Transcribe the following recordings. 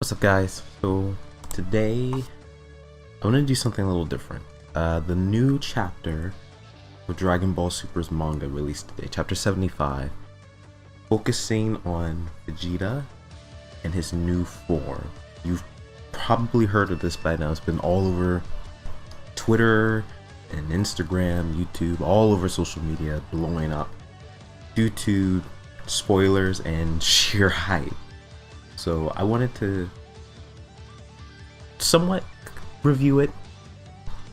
What's up, guys? So today I want to do something a little different. The new chapter of Dragon Ball Super's manga released today, chapter 75, focusing on Vegeta and his new form. You've probably heard of this by now. It's been all over Twitter and Instagram, YouTube, all over social media, blowing up due to spoilers and sheer hype. So I wanted to somewhat review it,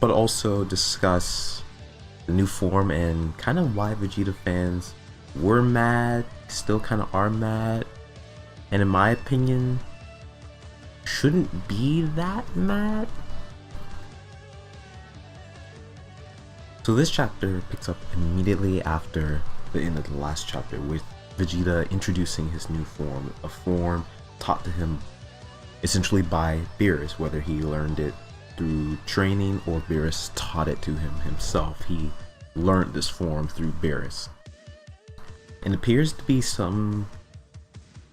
but also discuss the new form and kind of why Vegeta fans were mad, still kind of are mad, and in my opinion, shouldn't be that mad. So this chapter picks up immediately after the end of the last chapter, with Vegeta introducing his new form, a form taught to him essentially by Beerus, whether he learned it through training or Beerus taught it to him himself. He learned this form through Beerus. And appears to be some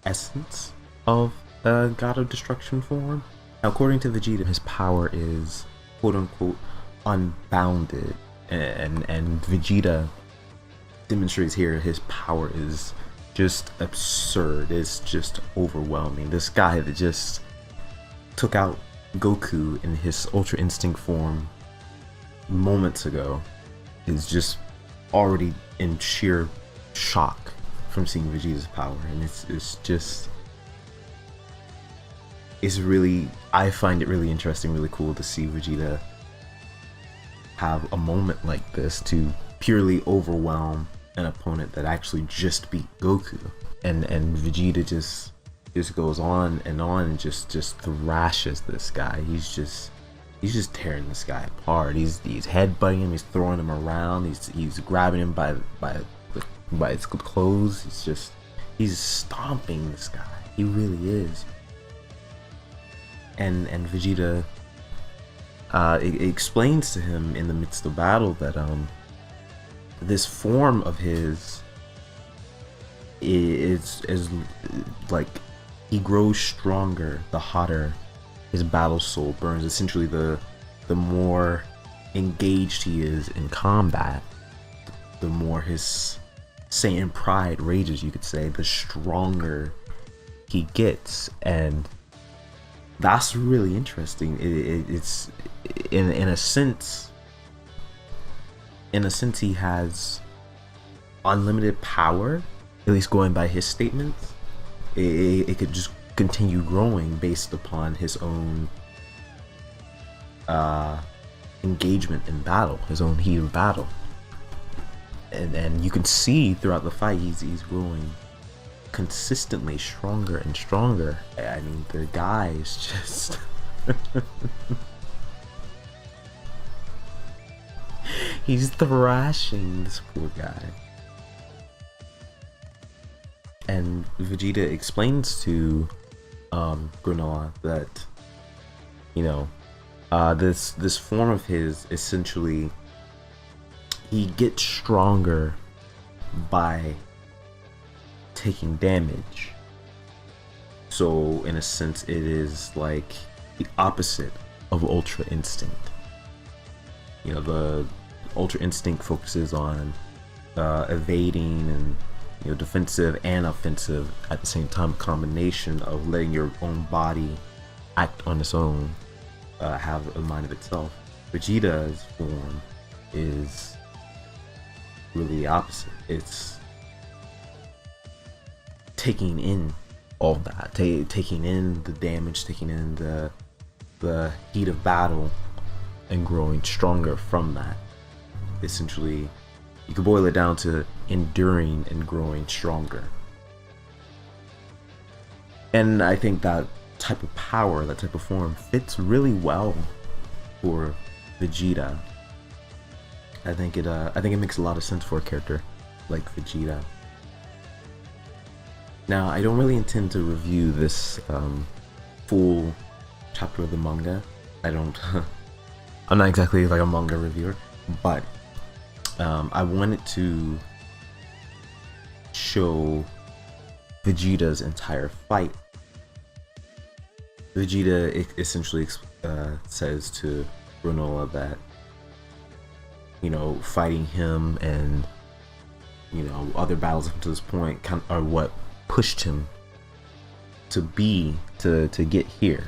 essence of a God of Destruction form. Now, according to Vegeta, his power is quote unquote unbounded, and Vegeta demonstrates here his power is just absurd. It's just overwhelming. This guy that just took out Goku in his Ultra Instinct form moments ago is just already in sheer shock from seeing Vegeta's power, and it's really, I find it really interesting, really cool to see Vegeta have a moment like this to purely overwhelm an opponent that actually just beat Goku, and Vegeta just goes on and just thrashes this guy. He's just tearing this guy apart. He's headbutting him, he's throwing him around, he's grabbing him by his clothes. He's stomping this guy. He really is. And Vegeta it explains to him in the midst of battle that this form of his is like, he grows stronger the hotter his battle soul burns. Essentially, the more engaged he is in combat, the more his Saiyan pride rages, you could say, the stronger he gets. And that's really interesting. It's in a sense, he has unlimited power, at least going by his statements. It could just continue growing based upon his own engagement in battle, his own heat of battle. And you can see throughout the fight he's growing consistently stronger and stronger. I mean, the guy is just he's thrashing this poor guy. And Vegeta explains to Granolah that, you know, this form of his, essentially, he gets stronger by taking damage. So in a sense, it is like the opposite of Ultra Instinct. You know, the Ultra Instinct focuses on evading and, you know, defensive and offensive at the same time, combination of letting your own body act on its own, have a mind of itself. Vegeta's form is really the opposite. It's taking in all that, taking in the damage, taking in the heat of battle, and growing stronger from that. Essentially, you could boil it down to enduring and growing stronger. And I think that type of power, that type of form, fits really well for Vegeta. I think it makes a lot of sense for a character like Vegeta. Now, I don't really intend to review this full chapter of the manga. I'm not exactly like a manga reviewer, but I wanted to show Vegeta's entire fight Vegeta essentially says to Granolah that, you know, fighting him and, you know, other battles up to this point are what pushed him to get here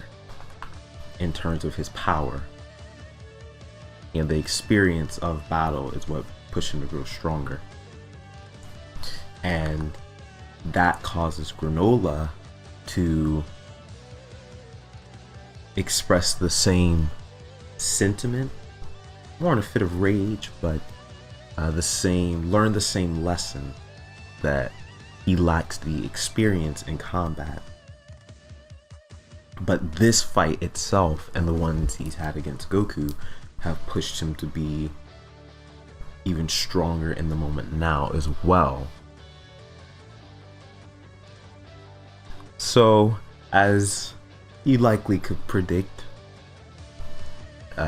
in terms of his power. And the experience of battle is what pushed him to grow stronger. And that causes Granolah to express the same sentiment, more in a fit of rage, but learn the same lesson, that he lacks the experience in combat. But this fight itself and the ones he's had against Goku have pushed him to be even stronger in the moment now as well. So, as you likely could predict,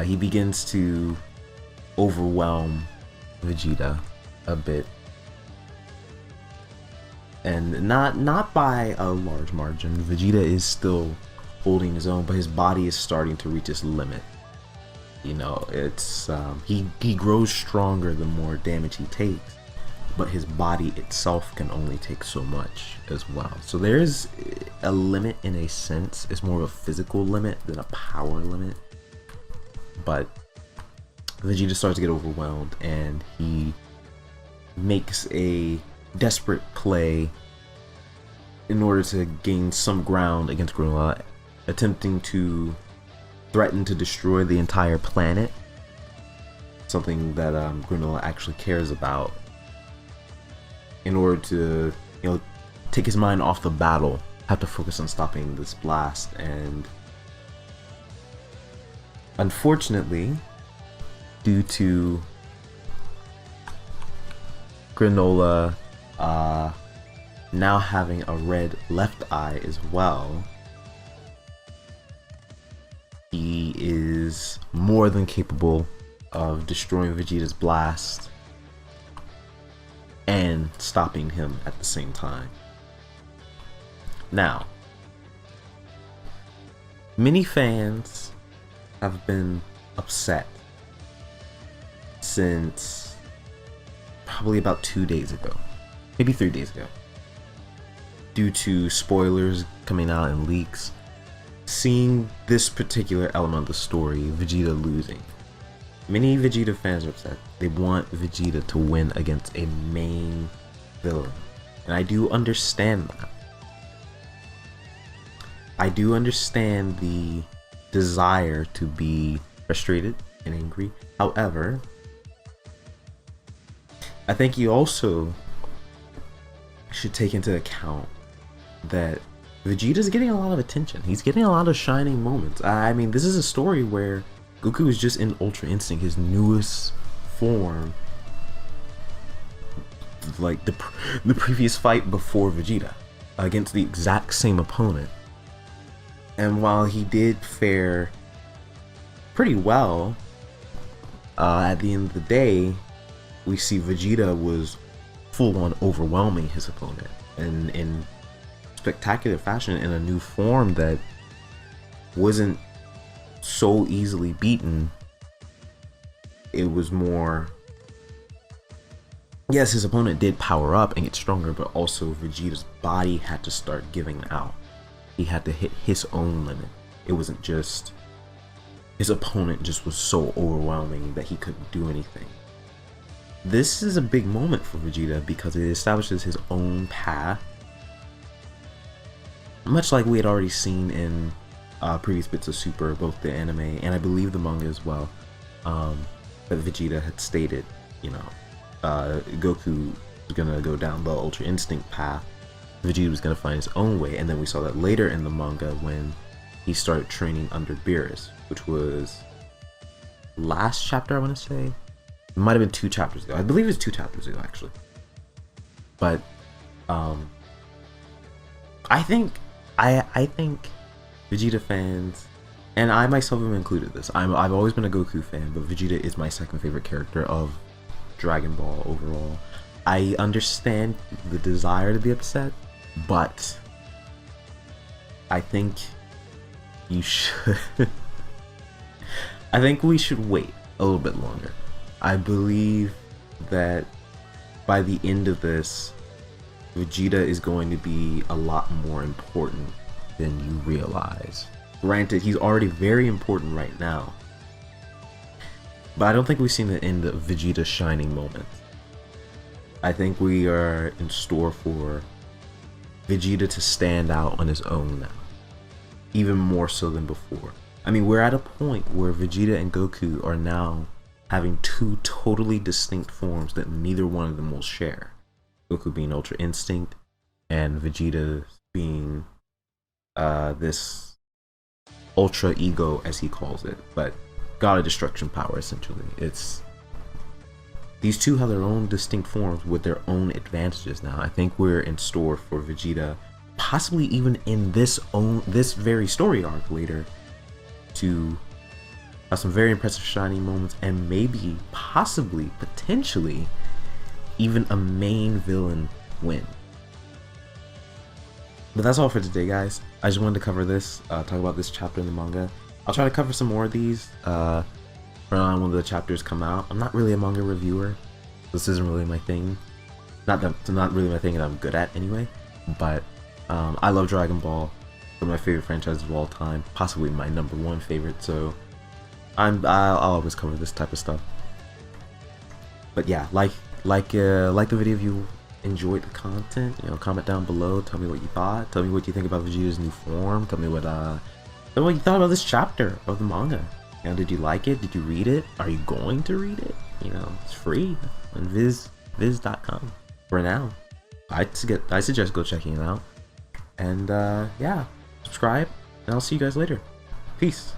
he begins to overwhelm Vegeta a bit, and not by a large margin. Vegeta is still holding his own, but his body is starting to reach its limit. You know, it's he grows stronger the more damage he takes, but his body itself can only take so much as well. So there is a limit in a sense. It's more of a physical limit than a power limit. But Vegeta starts to get overwhelmed, and he makes a desperate play in order to gain some ground against Granolah, attempting to threaten to destroy the entire planet, something that Granolah actually cares about, in order to, you know, take his mind off the battle, have to focus on stopping this blast. And unfortunately, due to Granolah now having a red left eye as well, he is more than capable of destroying Vegeta's blast and stopping him at the same time. Now, many fans have been upset since probably about 2 days ago, maybe 3 days ago, due to spoilers coming out and leaks, seeing this particular element of the story, Vegeta losing. Many Vegeta fans are upset. They want Vegeta to win against a main villain. And I do understand that. I do understand the desire to be frustrated and angry. However, I think you also should take into account that Vegeta's getting a lot of attention. He's getting a lot of shining moments. I mean, this is a story where Goku is just in Ultra Instinct, his newest form, like the previous fight before Vegeta, against the exact same opponent. And while he did fare pretty well, at the end of the day, we see Vegeta was full on overwhelming his opponent, and in spectacular fashion, in a new form that wasn't so easily beaten. It was more, yes, his opponent did power up and get stronger, but also Vegeta's body had to start giving out. He had to hit his own limit. It wasn't just his opponent just was so overwhelming that he couldn't do anything. This is a big moment for Vegeta because it establishes his own path, much like we had already seen in previous bits of Super, both the anime and I believe the manga as well. That Vegeta had stated, you know, Goku was gonna go down the Ultra Instinct path. Vegeta was gonna find his own way, and then we saw that later in the manga when he started training under Beerus, which was last chapter, I want to say. It might have been 2 chapters ago. I believe it was 2 chapters ago, actually. But I think Vegeta fans, and I myself have included this, I've always been a Goku fan, but Vegeta is my second favorite character of Dragon Ball overall. I understand the desire to be upset, but I think you should. I think we should wait a little bit longer. I believe that by the end of this, Vegeta is going to be a lot more important than you realize. Granted, he's already very important right now, but I don't think we've seen the end of Vegeta's shining moment. I think we are in store for Vegeta to stand out on his own now, even more so than before. I mean, we're at a point where Vegeta and Goku are now having two totally distinct forms that neither one of them will share. Goku being Ultra Instinct, and Vegeta being this Ultra Ego, as he calls it, but God of Destruction power, essentially. These two have their own distinct forms with their own advantages now. I think we're in store for Vegeta, possibly even in this very story arc later, to have some very impressive shining moments, and maybe, possibly, potentially, even a main villain win. But that's all for today, guys. I just wanted to cover this, talk about this chapter in the manga. I'll try to cover some more of these around when the chapters come out. I'm not really a manga reviewer. This isn't really my thing. Not really my thing that I'm good at anyway. But I love Dragon Ball. One of my favorite franchises of all time, possibly my #1 favorite. So I'll always cover this type of stuff. But yeah, like the video if you enjoyed the content. You know, comment down below. Tell me what you thought. Tell me what you think about Vegeta's new form. Tell me what you thought about this chapter of the manga. You know, did you like it? Did you read it? Are you going to read it? You know, it's free on viz.com for now. I suggest go checking it out. And yeah, subscribe, and I'll see you guys later. Peace.